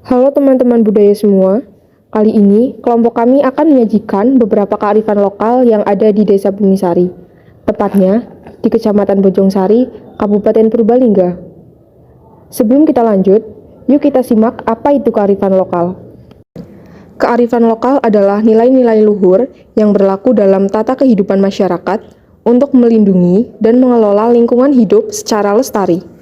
Halo teman-teman budaya semua, kali ini kelompok kami akan menyajikan beberapa kearifan lokal yang ada di Desa Bumisari, tepatnya di Kecamatan Bojongsari, Kabupaten Purbalingga. Sebelum kita lanjut, yuk kita simak apa itu kearifan lokal. Kearifan lokal adalah nilai-nilai luhur yang berlaku dalam tata kehidupan masyarakat untuk melindungi dan mengelola lingkungan hidup secara lestari.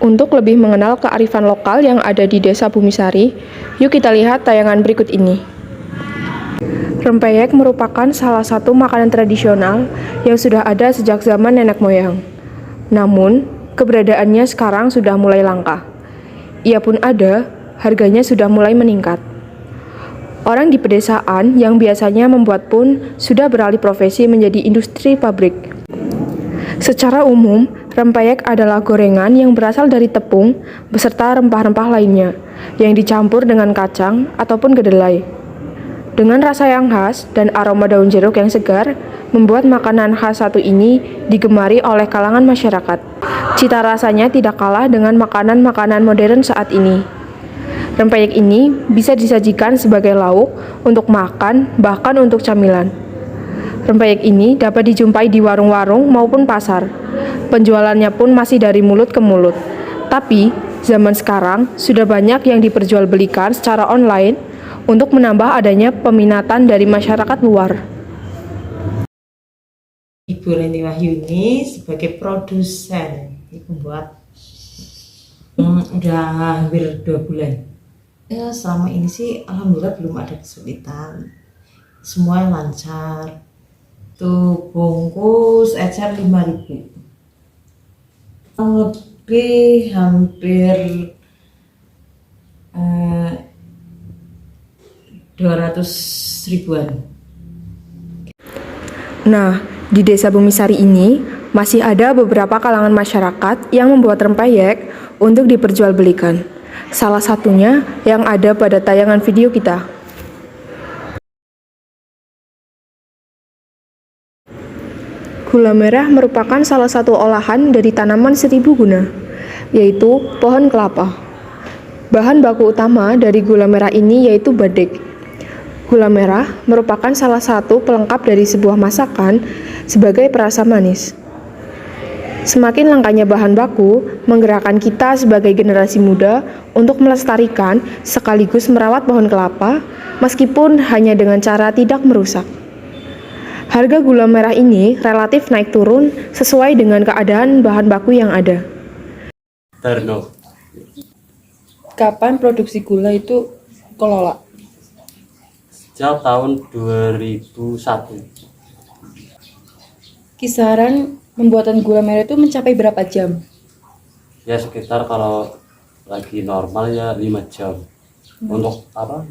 Untuk lebih mengenal kearifan lokal yang ada di Desa Bumisari, yuk kita lihat tayangan berikut ini. Rempeyek merupakan salah satu makanan tradisional yang sudah ada sejak zaman nenek moyang. Namun, keberadaannya sekarang sudah mulai langka. Ia pun ada, harganya sudah mulai meningkat. Orang di pedesaan yang biasanya membuat pun sudah beralih profesi menjadi industri pabrik. Secara umum, rempeyek adalah gorengan yang berasal dari tepung beserta rempah-rempah lainnya yang dicampur dengan kacang ataupun kedelai. Dengan rasa yang khas dan aroma daun jeruk yang segar, membuat makanan khas satu ini digemari oleh kalangan masyarakat. Cita rasanya tidak kalah dengan makanan-makanan modern saat ini. Rempeyek ini bisa disajikan sebagai lauk untuk makan, bahkan untuk camilan. Rempeyek ini dapat dijumpai di warung-warung maupun pasar. Penjualannya pun masih dari mulut ke mulut. Tapi, zaman sekarang sudah banyak yang diperjualbelikan secara online untuk menambah adanya peminatan dari masyarakat luar. Ibu Reni Wahyuni sebagai produsen membuat udah hampir 2 bulan. Ya selama ini sih alhamdulillah belum ada kesulitan. Semua lancar. Tuh bungkus ecer 5.000. Lebih hampir 200 ribuan. Nah, di Desa Bumisari ini masih ada beberapa kalangan masyarakat yang membuat rempeyek untuk diperjualbelikan. Salah satunya yang ada pada tayangan video kita. Gula merah merupakan salah satu olahan dari tanaman seribu guna, yaitu pohon kelapa. Bahan baku utama dari gula merah ini yaitu badek. Gula merah merupakan salah satu pelengkap dari sebuah masakan sebagai perasa manis. Semakin langkanya bahan baku menggerakkan kita sebagai generasi muda untuk melestarikan sekaligus merawat pohon kelapa meskipun hanya dengan cara tidak merusak. Harga gula merah ini relatif naik turun sesuai dengan keadaan bahan baku yang ada. Tarno. Kapan produksi gula itu kelola? Sejak tahun 2001. Kisaran pembuatan gula merah itu mencapai berapa jam? Ya sekitar kalau lagi normal ya 5 jam. Untuk apa?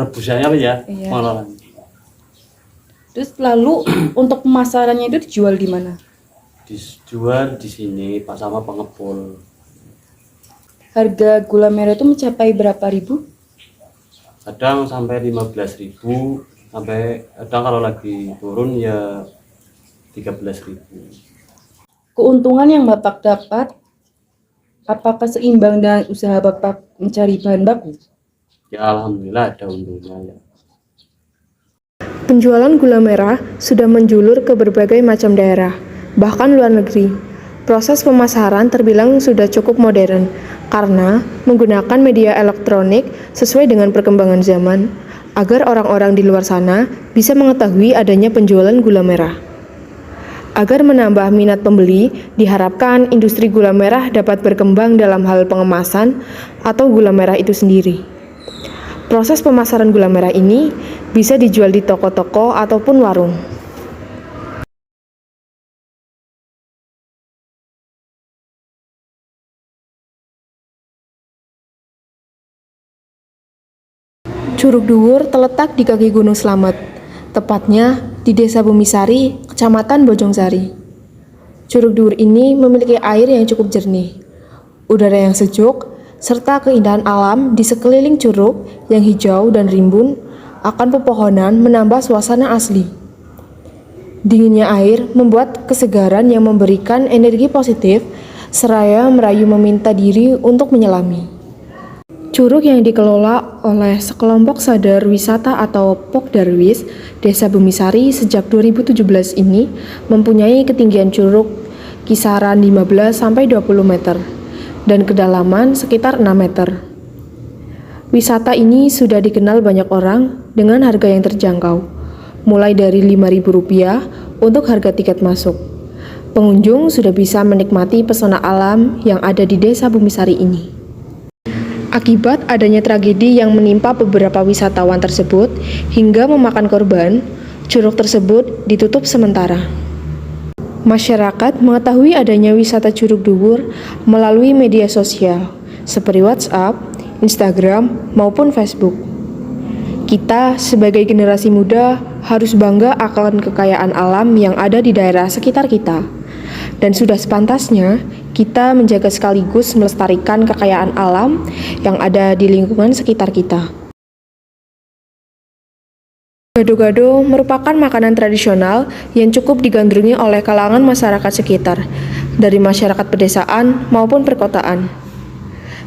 Rebusannya apa ya? Iya. Pengolahan. Terus lalu untuk pemasarannya itu dijual di mana? Dijual di sini Pak sama pengepul. Harga gula merah itu mencapai berapa ribu? Kadang sampai 15.000, sampai kadang kalau lagi turun ya 13.000. Keuntungan yang Bapak dapat, apakah seimbang dengan usaha Bapak mencari bahan baku? Ya alhamdulillah ada untungnya ya. Penjualan gula merah sudah menjulur ke berbagai macam daerah, bahkan luar negeri. Proses pemasaran terbilang sudah cukup modern karena menggunakan media elektronik sesuai dengan perkembangan zaman agar orang-orang di luar sana bisa mengetahui adanya penjualan gula merah. Agar menambah minat pembeli, diharapkan industri gula merah dapat berkembang dalam hal pengemasan atau gula merah itu sendiri. Proses pemasaran gula merah ini bisa dijual di toko-toko ataupun warung. Curug Dhuwur terletak di kaki Gunung Slamet, tepatnya di Desa Bumisari, Kecamatan Bojongsari. Curug Dhuwur ini memiliki air yang cukup jernih, udara yang sejuk, serta keindahan alam di sekeliling curug yang hijau dan rimbun akan pepohonan menambah suasana asli. Dinginnya air membuat kesegaran yang memberikan energi positif seraya merayu meminta diri untuk menyelami. Curug yang dikelola oleh sekelompok sadar wisata atau Pokdarwis Desa Bumisari sejak 2017 ini mempunyai ketinggian curug kisaran 15-20 meter dan kedalaman sekitar 6 meter. Wisata ini sudah dikenal banyak orang dengan harga yang terjangkau, mulai dari Rp5.000 untuk harga tiket masuk. Pengunjung sudah bisa menikmati pesona alam yang ada di Desa Bumisari ini. Akibat adanya tragedi yang menimpa beberapa wisatawan tersebut hingga memakan korban, curug tersebut ditutup sementara. Masyarakat mengetahui adanya wisata Curug Duwur melalui media sosial seperti WhatsApp, Instagram, maupun Facebook. Kita sebagai generasi muda harus bangga akan kekayaan alam yang ada di daerah sekitar kita. Dan sudah sepantasnya kita menjaga sekaligus melestarikan kekayaan alam yang ada di lingkungan sekitar kita. Gado-gado merupakan makanan tradisional yang cukup digandrungi oleh kalangan masyarakat sekitar, dari masyarakat pedesaan maupun perkotaan.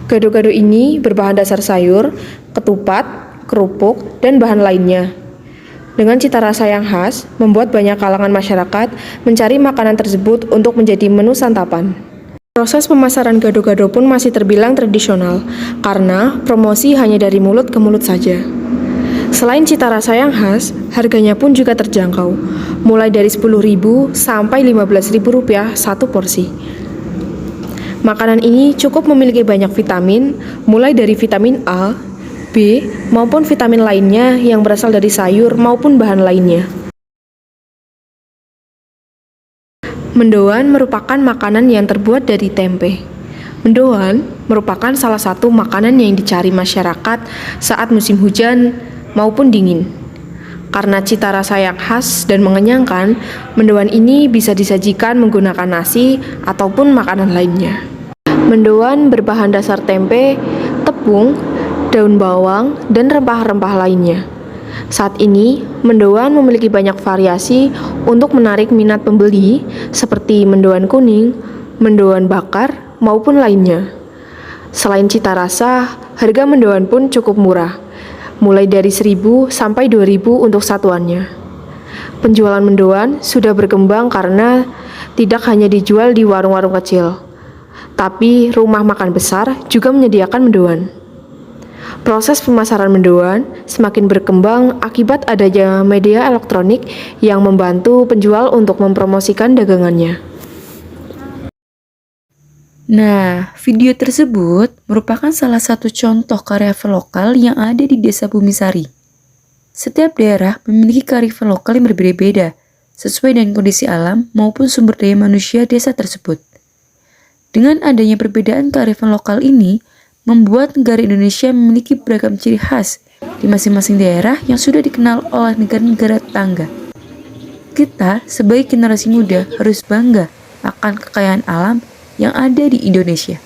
Gado-gado ini berbahan dasar sayur, ketupat, kerupuk, dan bahan lainnya. Dengan cita rasa yang khas, membuat banyak kalangan masyarakat mencari makanan tersebut untuk menjadi menu santapan. Proses pemasaran gado-gado pun masih terbilang tradisional, karena promosi hanya dari mulut ke mulut saja. Selain cita rasa yang khas, harganya pun juga terjangkau, mulai dari Rp10.000 sampai Rp15.000 satu porsi. Makanan ini cukup memiliki banyak vitamin, mulai dari vitamin A, B, maupun vitamin lainnya yang berasal dari sayur maupun bahan lainnya. Mendoan merupakan makanan yang terbuat dari tempe. Mendoan merupakan salah satu makanan yang dicari masyarakat saat musim hujan maupun dingin. Karena cita rasa yang khas dan mengenyangkan, mendoan ini bisa disajikan menggunakan nasi ataupun makanan lainnya. Mendoan berbahan dasar tempe, tepung, daun bawang, dan rempah-rempah lainnya. Saat ini, mendoan memiliki banyak variasi untuk menarik minat pembeli, seperti mendoan kuning, mendoan bakar, maupun lainnya. Selain cita rasa, harga mendoan pun cukup murah, mulai dari Rp1.000 sampai Rp2.000 untuk satuannya. Penjualan mendoan sudah berkembang karena tidak hanya dijual di warung-warung kecil, tapi rumah makan besar juga menyediakan mendoan. Proses pemasaran mendoan semakin berkembang akibat adanya media elektronik yang membantu penjual untuk mempromosikan dagangannya. Nah, video tersebut merupakan salah satu contoh karya lokal yang ada di Desa Bumisari. Setiap daerah memiliki kearifan lokal yang berbeda-beda, sesuai dengan kondisi alam maupun sumber daya manusia desa tersebut. Dengan adanya perbedaan kearifan lokal ini, membuat negara Indonesia memiliki beragam ciri khas di masing-masing daerah yang sudah dikenal oleh negara-negara tetangga. Kita sebagai generasi muda harus bangga akan kekayaan alam yang ada di Indonesia.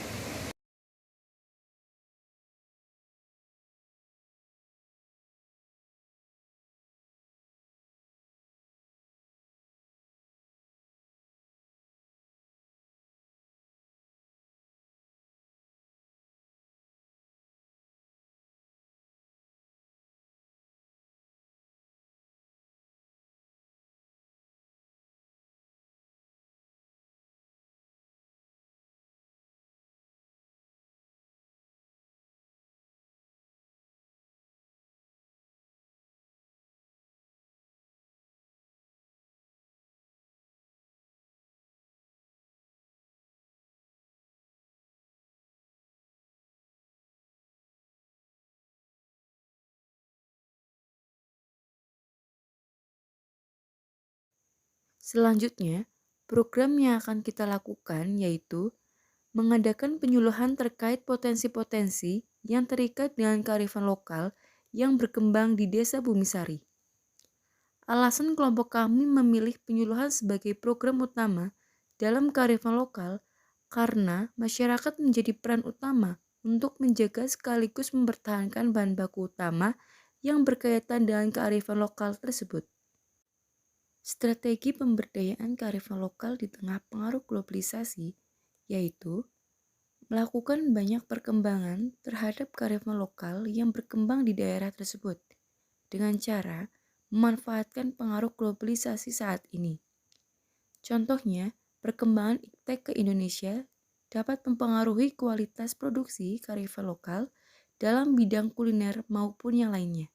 Selanjutnya, program yang akan kita lakukan yaitu mengadakan penyuluhan terkait potensi-potensi yang terikat dengan kearifan lokal yang berkembang di Desa Bumisari. Alasan kelompok kami memilih penyuluhan sebagai program utama dalam kearifan lokal karena masyarakat menjadi peran utama untuk menjaga sekaligus mempertahankan bahan baku utama yang berkaitan dengan kearifan lokal tersebut. Strategi pemberdayaan kearifan lokal di tengah pengaruh globalisasi yaitu melakukan banyak perkembangan terhadap kearifan lokal yang berkembang di daerah tersebut dengan cara memanfaatkan pengaruh globalisasi saat ini. Contohnya, perkembangan iptek ke Indonesia dapat mempengaruhi kualitas produksi kearifan lokal dalam bidang kuliner maupun yang lainnya.